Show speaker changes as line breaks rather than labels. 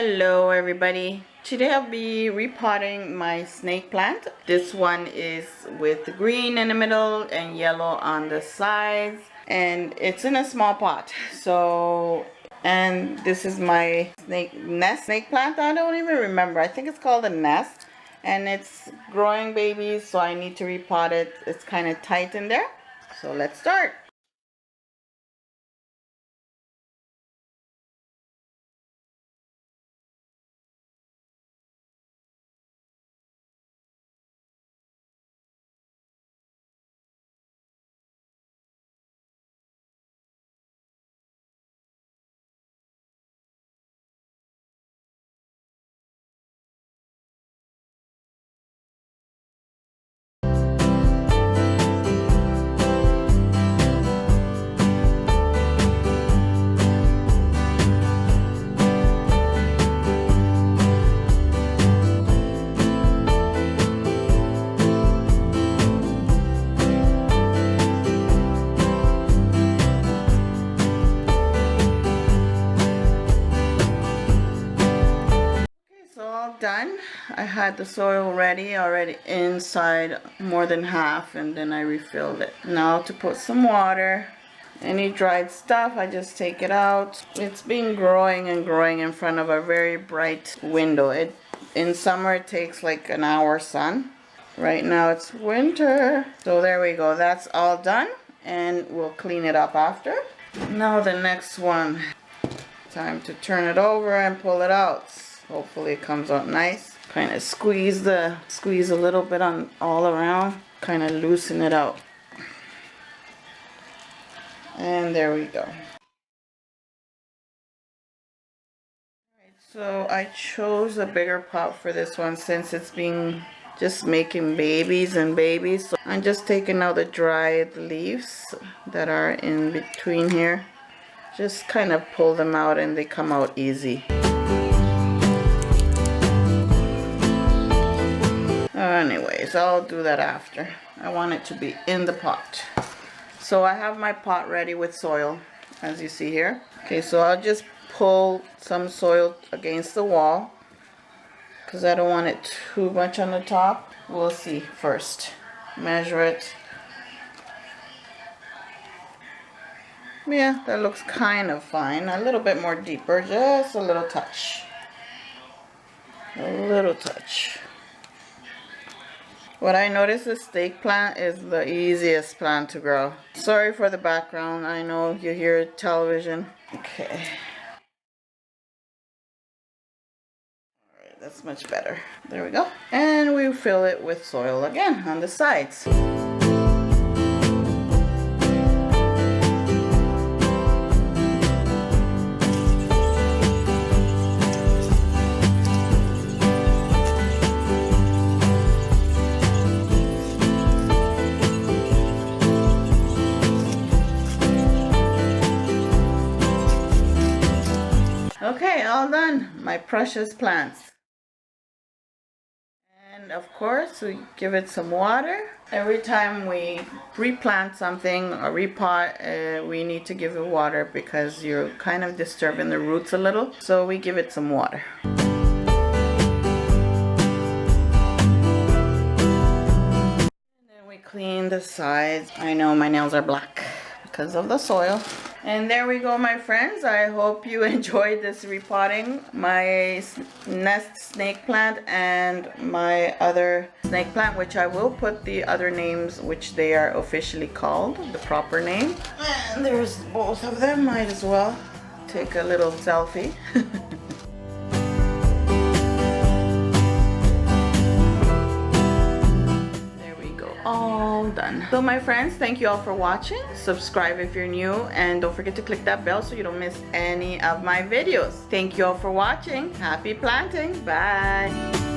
Hello everybody. Today I'll be repotting my snake plant. This one is with green in the middle and yellow on the sides, and it's in a small pot. And this is my snake plant. I don't even remember. I think it's called a nest, and it's growing babies, so I need to repot it. It's kind of tight in there. So let's start. Done. I had the soil ready already inside more than half, and then I refilled it. Now to put some water. Any dried stuff, I just take it out. It's been growing and growing in front of a very bright window. In summer it takes like an hour sun. Right now it's winter. So there we go. That's all done, and we'll clean it up after. Now the next one. Time to turn it over and pull it out. Hopefully it comes out nice. Kind of squeeze a little bit on all around. Kind of loosen it out. And there we go. Alright, so I chose a bigger pot for this one since it's been just making babies and babies. So I'm just taking out the dried leaves that are in between here. Just kind of pull them out and they come out easy. Anyways, I'll do that after. I want it to be in the pot. So I have my pot ready with soil, as you see here. Okay, so I'll just pull some soil against the wall because I don't want it too much on the top. We'll see first. Measure it. Yeah, that looks kind of fine. A little bit more deeper, just a little touch. A little touch. What I noticed, the snake plant is the easiest plant to grow. Sorry for the background. I know you hear television. Okay. Alright, that's much better. There we go. And we fill it with soil again on the sides. Okay, all done. My precious plants. And of course, we give it some water. Every time we replant something or repot, we need to give it water because you're kind of disturbing the roots a little. So we give it some water. And then we clean the sides. I know my nails are black because of the soil. And there we go, my friends. I hope you enjoyed this repotting. My nest snake plant and my other snake plant, which I will put the other names which they are officially called, the proper name. And there's both of them. Might as well take a little selfie. All done. So my friends, thank you all for watching. Subscribe if you're new, and don't forget to click that bell so you don't miss any of my videos. Thank you all for watching. Happy planting. Bye.